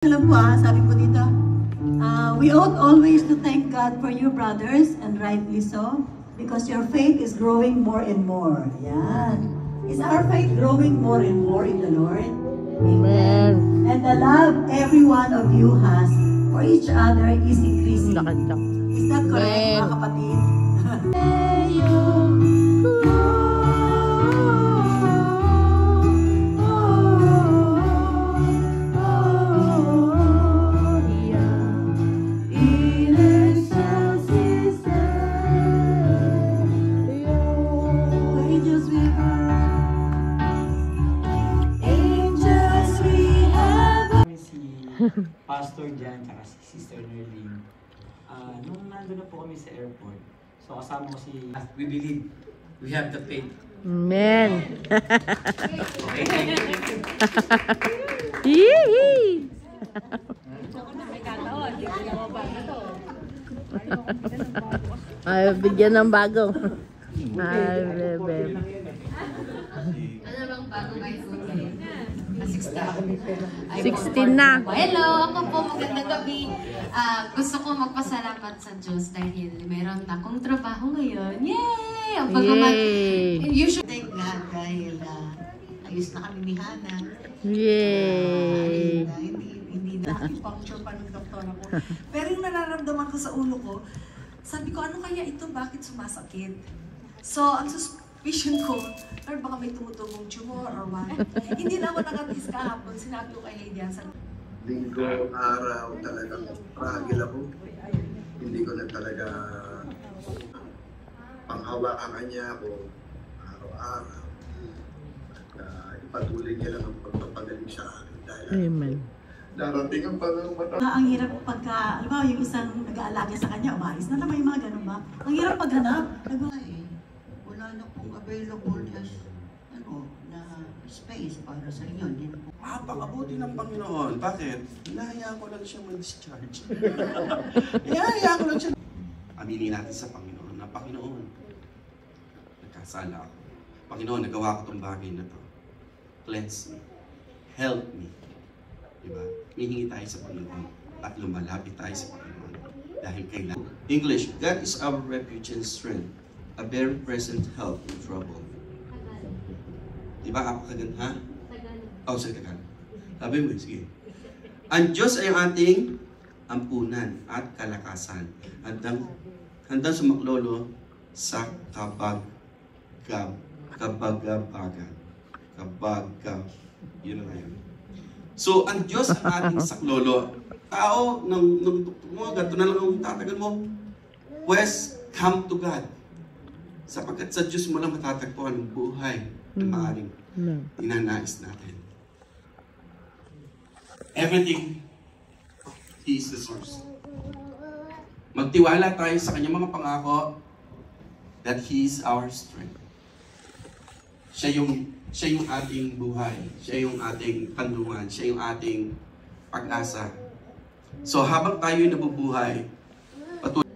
Alam po sabi po dito, we ought always to thank God for you brothers, and rightly so, because your faith is growing more and more. Yan. Is our faith growing more and more in the Lord? Amen. And the love every one of you has for each other is increasing. Is that correct, mga kapatid? Pastor Jan at si Sister Nerlene. Nung nandun na po kami sa airport, so kasama ko si... We believe, we have the faith. Amen. Okay, thank you. Yee! Ay, bigyan ng bago. Ay, bebe. Ano bang bago ngayon? 16 na. Hello, ako po, magandang gabi. Gusto ko magpasalamat sa Diyos dahil meron akong trabaho ngayon. Yay! Ang usually thank God dahil ayos na kami ni Hannah. Yay! Hindi na acupuncture pa ng doktor ako. Pero yung nararamdaman ko sa ulo ko, sabi ko, ano kaya ito? Bakit sumasakit? So, ang suspicion ko, or baka may tumutugong tumor or what. Hindi na ako nakatis kahapon. Sinabi ko kay Lady Ansan. Linggo, araw, talagang fragile ako. Hindi ko na talaga panghawakan niya ako araw-araw. At ipatuloy niya lang ang pagpapagaling sa akin. Dahil Amen. darating ang pagmamata. Ang hirap pagka, alam mo, yung isang nag-aalaga sa kanya, umalis na naman yung mga ganun ba? Ang hirap paghanap. Wala na pong available na space para sa inyo. Napakabuti ng Panginoon. Bakit? Hinahaya ko lang siya mag-discharge. Hinahaya ko lang siya. Aminin natin sa Panginoon na, Panginoon, nagkasala ako. Panginoon, nagawa ko itong bagay na to. Cleanse me. Help me. Diba? Hihingi tayo sa Panginoon at lumalapit tayo sa Panginoon dahil kailangan. English, God is our refuge and strength, a very present help in trouble. Diba? Apakagan, ha? Oh, sa Tagalog. Sabi mo, sige. Ang Diyos ay ang ating ampunan at kalakasan. Handang sumaklolo sa kabagabagan. Yun na yun. So, ang Diyos ang ating saklolo. Tao, nung mo, ganito na lang ang tatagal mo. Pues, come to God. Sapagkat sa Diyos mo lang matatagpuan ang buhay na maaaring inanais natin. Everything, He is the source. Magtiwala tayo sa kanyang mga pangako that He is our strength. Siya yung ating buhay. Siya yung ating kanlungan. Siya yung ating pag-asa. So habang tayo nabubuhay, patuloy.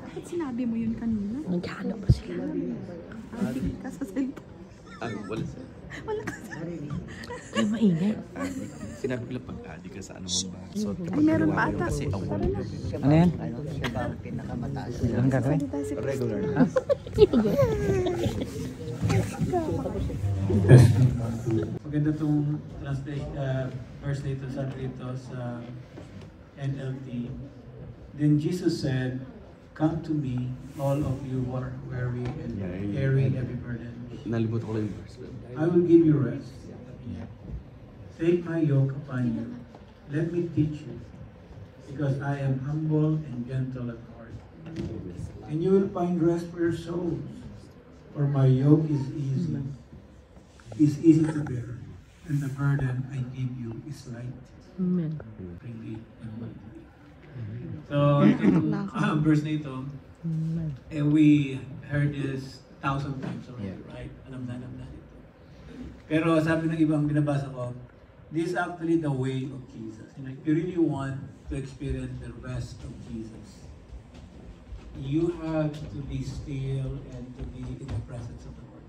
Bakit sinabi mo yun kanina? Nagkano ba sila? Adik ka sa cellphone. Wala sa... Wala ka sa... Ay, maingay. Sinabi ko lang pag-adik ka sa anumang bakit. Ay, meron pa ata. Kasi award. Ano yan? Pinakamataas. Anong gagawin? Regular. Ha? Maganda itong verse dito sa NLT. Then Jesus said, "Come to me, all of you who are weary and carrying heavy burdens. Nalibot ko lang yung verse. I will give you rest. Take my yoke upon you. Let me teach you, because I am humble and gentle at heart. And you will find rest for your souls. For my yoke is easy to bear, and the burden I give you is light." Amen. Really and lightly. So, itong verse na ito, we heard this 1,000 times already, right? Alam na ito. Pero sabi ng ibang binabasa ko, this is actually the way of Jesus. And if you really want to experience the rest of Jesus, you have to be still and to be in the presence of the Lord.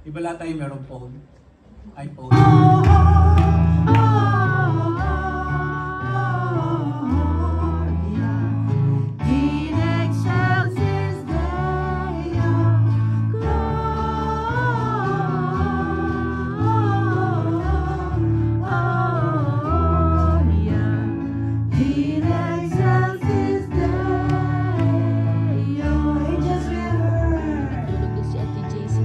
Diba lahat tayo merong phone? iPhone. Tulog si Ate JC.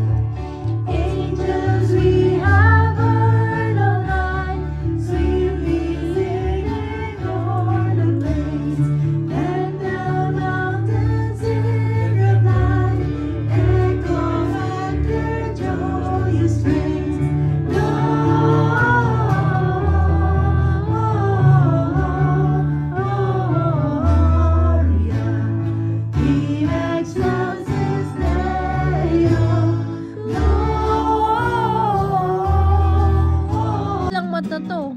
Angels we have heard all night, sweetly singing o'er the plains, and the mountains in reply, echo back their joyous strains. Gloria, He exalts His name. Walang mata to.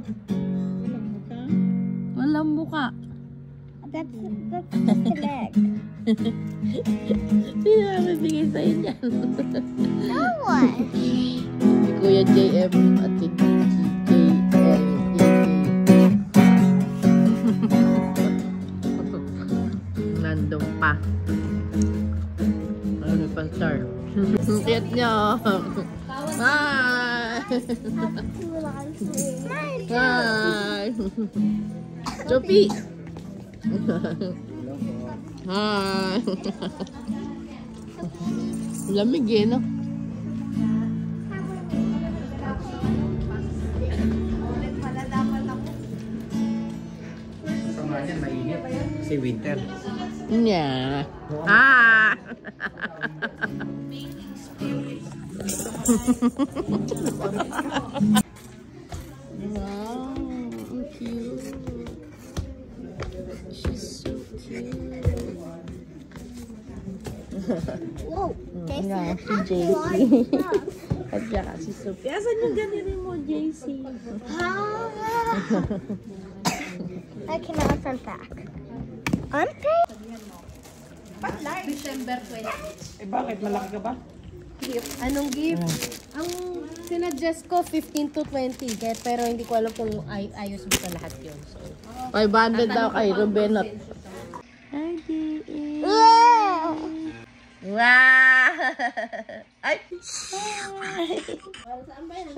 Walang muka. That's just a leg. Sino na bibigay sa'yo dyan? No one. Si Kuya JM at si JL. Nandun pa. Ano pang star? Cute niyo. Hi! Hi! Sophie! Hi! Lamig eh, no? Kasi winter. Yeah. Ah! Wow, cute. She's so cute. Whoa. Yeah, si JC. At saka si Sophie. Asan yung ganito mo, JC? I cannot unpack. Unpack? December 20. Eh bakit? Malaki ka ba? Anong gift? Ang sinuggest ko 15 to 20, pero hindi ko alam kung ayos mo sa lahat yun. So, 500 daw kay Rubenot. Hi, JC. Wow! Ay! Hi! Saan ba yan?